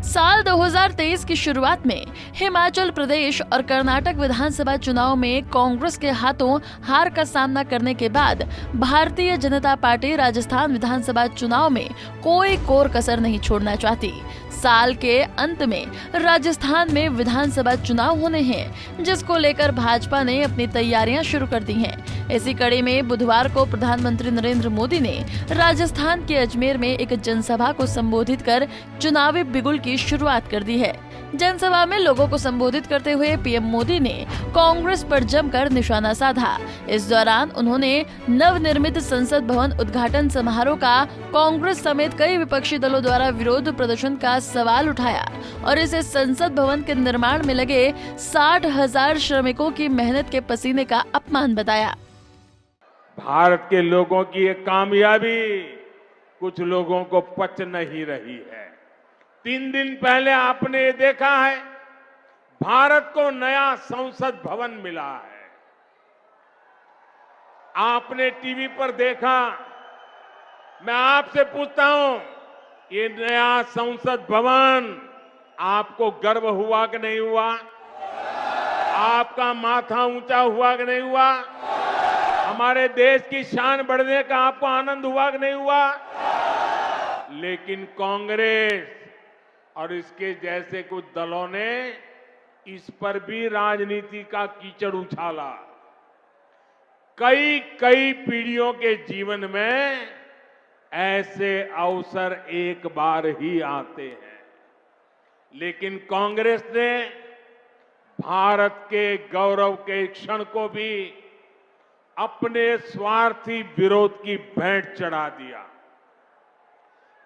साल 2023 की शुरुआत में हिमाचल प्रदेश और कर्नाटक विधानसभा चुनाव में कांग्रेस के हाथों हार का सामना करने के बाद भारतीय जनता पार्टी राजस्थान विधानसभा चुनाव में कोई कोर कसर नहीं छोड़ना चाहती। साल के अंत में राजस्थान में विधानसभा चुनाव होने हैं, जिसको लेकर भाजपा ने अपनी तैयारियां शुरू कर दी हैं। इसी कड़ी में बुधवार को प्रधानमंत्री नरेंद्र मोदी ने राजस्थान के अजमेर में एक जनसभा को संबोधित कर चुनावी बिगुल की शुरुआत कर दी है। जनसभा में लोगों को संबोधित करते हुए पीएम मोदी ने कांग्रेस पर जमकर निशाना साधा। इस दौरान उन्होंने नवनिर्मित संसद भवन उद्घाटन समारोह का कांग्रेस समेत कई विपक्षी दलों द्वारा विरोध प्रदर्शन का सवाल उठाया और इसे संसद भवन के निर्माण में लगे 60,000 श्रमिकों की मेहनत के पसीने का अपमान बताया। भारत के लोगों की ये कामयाबी कुछ लोगों को पच नहीं रही है। 3 दिन पहले आपने ये देखा है, भारत को नया संसद भवन मिला है। आपने टीवी पर देखा। मैं आपसे पूछता हूं, ये नया संसद भवन आपको गर्व हुआ कि नहीं हुआ? आपका माथा ऊंचा हुआ कि नहीं हुआ? हमारे देश की शान बढ़ने का आपको आनंद हुआ कि नहीं हुआ? लेकिन कांग्रेस और इसके जैसे कुछ दलों ने इस पर भी राजनीति का कीचड़ उछाला। कई पीढ़ियों के जीवन में ऐसे अवसर एक बार ही आते हैं, लेकिन कांग्रेस ने भारत के गौरव के क्षण को भी अपने स्वार्थी विरोध की भेंट चढ़ा दिया।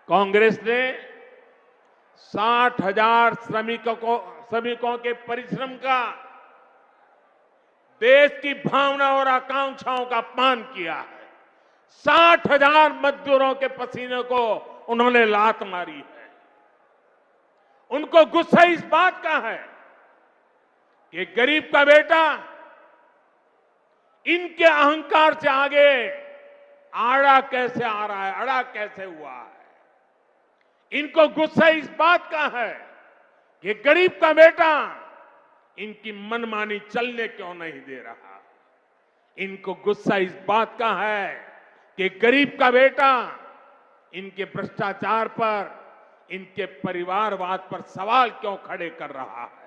कांग्रेस ने 60,000 श्रमिकों के परिश्रम का, देश की भावना और आकांक्षाओं का अपमान किया है। 60,000 मजदूरों के पसीने को उन्होंने लात मारी है। उनको गुस्सा इस बात का है कि गरीब का बेटा इनके अहंकार से आगे आड़ा कैसे आ रहा है, अड़ा कैसे हुआ है। इनको गुस्सा इस बात का है कि गरीब का बेटा इनकी मनमानी चलने क्यों नहीं दे रहा। इनको गुस्सा इस बात का है कि गरीब का बेटा इनके भ्रष्टाचार पर, इनके परिवारवाद पर सवाल क्यों खड़े कर रहा है।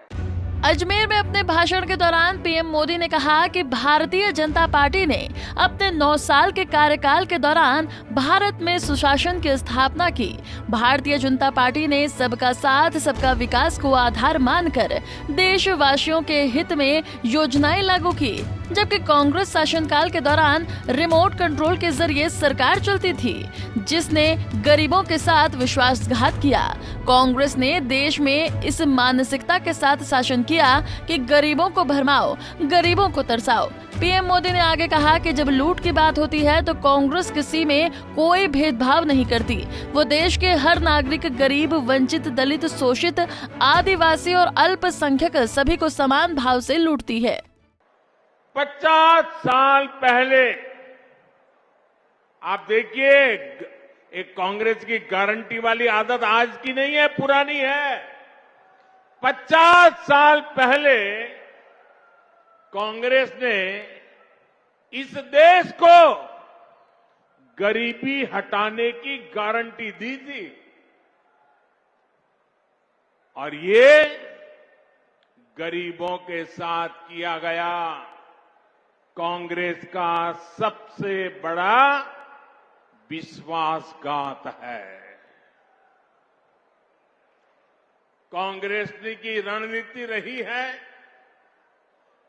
अजमेर में अपने भाषण के दौरान पीएम मोदी ने कहा कि भारतीय जनता पार्टी ने अपने 9 साल के कार्यकाल के दौरान भारत में सुशासन की स्थापना की। भारतीय जनता पार्टी ने सबका साथ सबका विकास को आधार मानकर देशवासियों के हित में योजनाएं लागू की, जबकि कांग्रेस शासनकाल के दौरान रिमोट कंट्रोल के जरिए सरकार चलती थी, जिसने गरीबों के साथ विश्वासघात किया। कांग्रेस ने देश में इस मानसिकता के साथ शासन किया कि गरीबों को भरमाओ, गरीबों को तरसाओ। पीएम मोदी ने आगे कहा कि जब लूट की बात होती है तो कांग्रेस किसी में कोई भेदभाव नहीं करती। वो देश के हर नागरिक, गरीब, वंचित, दलित, शोषित, आदिवासी और अल्पसंख्यक सभी को समान भाव से लूटती है। 50 साल पहले आप देखिए, एक कांग्रेस की गारंटी वाली आदत आज की नहीं है, पुरानी है। 50 साल पहले कांग्रेस ने इस देश को गरीबी हटाने की गारंटी दी थी और ये गरीबों के साथ किया गया कांग्रेस का सबसे बड़ा विश्वासघात है। कांग्रेस की रणनीति रही है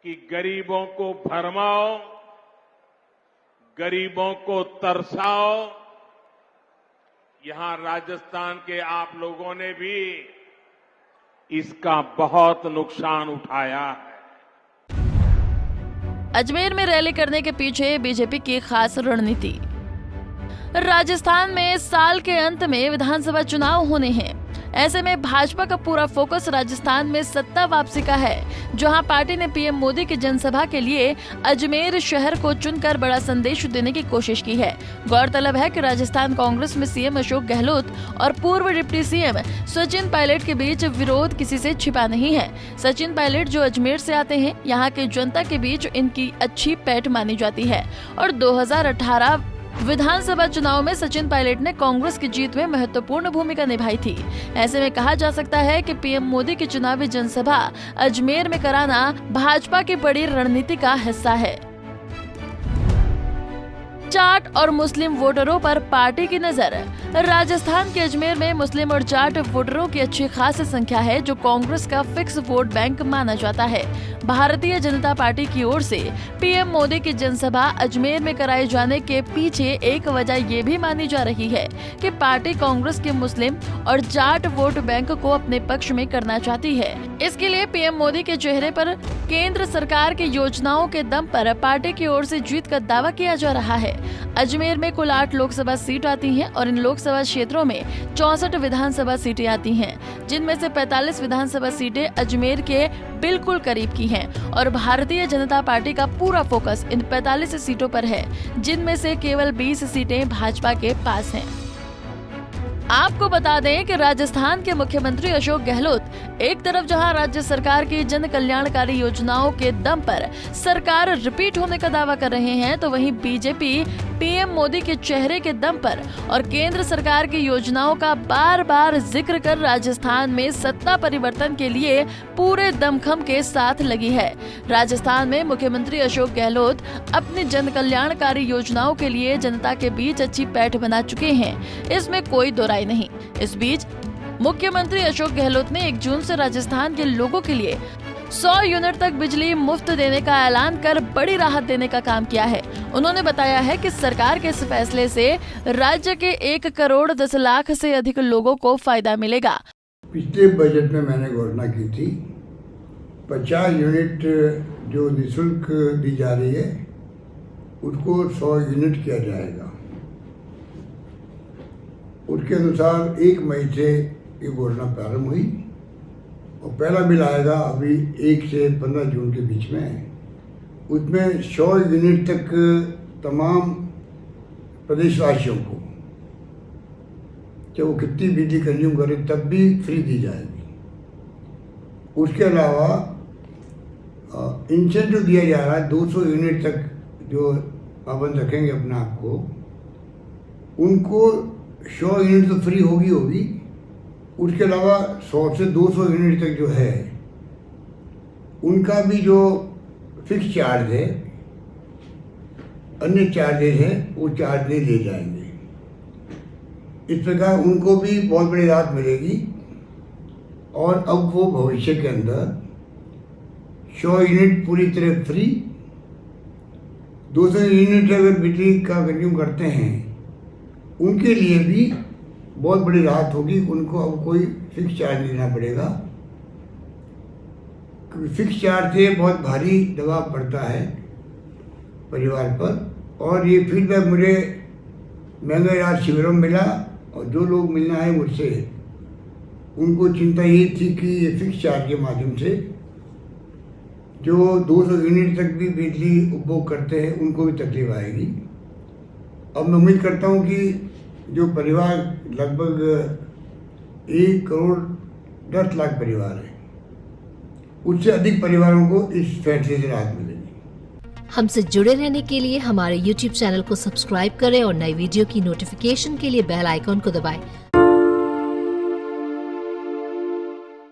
कि गरीबों को भरमाओ, गरीबों को तरसाओ। यहां राजस्थान के आप लोगों ने भी इसका बहुत नुकसान उठाया है। अजमेर में रैली करने के पीछे बीजेपी की खास रणनीति। राजस्थान में साल के अंत में विधानसभा चुनाव होने हैं। ऐसे में भाजपा का पूरा फोकस राजस्थान में सत्ता वापसी का है, जहां पार्टी ने पीएम मोदी की जनसभा के लिए अजमेर शहर को चुनकर बड़ा संदेश देने की कोशिश की है। गौरतलब है कि राजस्थान कांग्रेस में सीएम अशोक गहलोत और पूर्व डिप्टी सीएम सचिन पायलट के बीच विरोध किसी से छिपा नहीं है। सचिन पायलट जो अजमेर से आते हैं, यहाँ की जनता के बीच इनकी अच्छी पैठ मानी जाती है और 2018 विधानसभा चुनाव में सचिन पायलट ने कांग्रेस की जीत में महत्वपूर्ण भूमिका निभाई थी। ऐसे में कहा जा सकता है कि पीएम मोदी की चुनावी जनसभा अजमेर में कराना भाजपा की बड़ी रणनीति का हिस्सा है। जाट और मुस्लिम वोटरों पर पार्टी की नजर। राजस्थान के अजमेर में मुस्लिम और जाट वोटरों की अच्छी खासी संख्या है, जो कांग्रेस का फिक्स वोट बैंक माना जाता है। भारतीय जनता पार्टी की ओर से पीएम मोदी की जनसभा अजमेर में कराए जाने के पीछे एक वजह ये भी मानी जा रही है कि पार्टी कांग्रेस के मुस्लिम और जाट वोट बैंक को अपने पक्ष में करना चाहती है। इसके लिए पीएम मोदी के चेहरे पर केंद्र सरकार की योजनाओं के दम पर पार्टी की ओर से जीत का दावा किया जा रहा है। अजमेर में कुल 8 लोकसभा सीट आती हैं और इन लोकसभा क्षेत्रों में 64 विधानसभा सीटें आती हैं, जिनमें से 45 विधानसभा सीटें अजमेर के बिल्कुल करीब की हैं और भारतीय जनता पार्टी का पूरा फोकस इन 45 सीटों पर है, जिनमें से केवल 20 सीटें भाजपा के पास हैं। आपको बता दें कि राजस्थान के मुख्यमंत्री अशोक गहलोत एक तरफ जहां राज्य सरकार की जन कल्याणकारी योजनाओं के दम पर सरकार रिपीट होने का दावा कर रहे हैं, तो वहीं बीजेपी पीएम मोदी के चेहरे के दम पर और केंद्र सरकार की योजनाओं का बार बार जिक्र कर राजस्थान में सत्ता परिवर्तन के लिए पूरे दमखम के साथ लगी है। राजस्थान में मुख्यमंत्री अशोक गहलोत अपनी जन कल्याणकारी योजनाओं के लिए जनता के बीच अच्छी पैठ बना चुके हैं, इसमें कोई दो राय नहीं। इस बीच मुख्यमंत्री अशोक गहलोत ने 1 जून से राजस्थान के लोगों के लिए 100 यूनिट तक बिजली मुफ्त देने का ऐलान कर बड़ी राहत देने का काम किया है। उन्होंने बताया है कि सरकार के इस फैसले से राज्य के 1 करोड़ 10 लाख से अधिक लोगों को फायदा मिलेगा। पिछले बजट में मैंने घोषणा की थी 50 यूनिट जो निःशुल्क दी जा रही है उसको 100 यूनिट किया जाएगा। उसके अनुसार 1 मई से ये घोषणा प्रारंभ हुई और पहला बिल आएगा अभी 1 से 15 जून के बीच में। उसमें 100 यूनिट तक तमाम प्रदेशवासियों को, चाहे वो कितनी बिजली कंज्यूम करे, तब भी फ्री दी जाएगी। उसके अलावा इंसेंटिव दिया जा रहा है 200 यूनिट तक जो पाबंद रखेंगे अपने आप को, उनको 100 यूनिट तो फ्री होगी। उसके अलावा 100 से 200 यूनिट तक जो है उनका भी जो फिक्स चार्ज है, अन्य चार्जेज हैं, वो चार्ज नहीं ले जाएंगे। इस प्रकार उनको भी बहुत बड़ी राहत मिलेगी और अब वो भविष्य के अंदर 100 यूनिट पूरी तरह फ्री, 200 यूनिट अगर बिजली का कंज्यूम करते हैं उनके लिए भी बहुत बड़ी राहत होगी। उनको अब कोई फिक्स चार्ज नहीं देना पड़ेगा, क्योंकि फिक्स चार्ज से बहुत भारी दबाव पड़ता है परिवार पर। और ये फीडबैक मुझे महंगाई राहत शिविरों में मिला और जो लोग मिलना है मुझसे, उनको चिंता ये थी कि ये फिक्स चार्ज के माध्यम से जो 200 यूनिट तक भी बिजली उपभोग करते हैं उनको भी तकलीफ आएगी। अब मैं उम्मीद करता हूँ कि जो परिवार लगभग 1 करोड़ 10 लाख परिवार है, उससे अधिक परिवारों को इस फैसले से राहत मिलेगी। हमसे जुड़े रहने के लिए हमारे YouTube चैनल को सब्सक्राइब करें और नई वीडियो की नोटिफिकेशन के लिए बेल आइकॉन को दबाएं।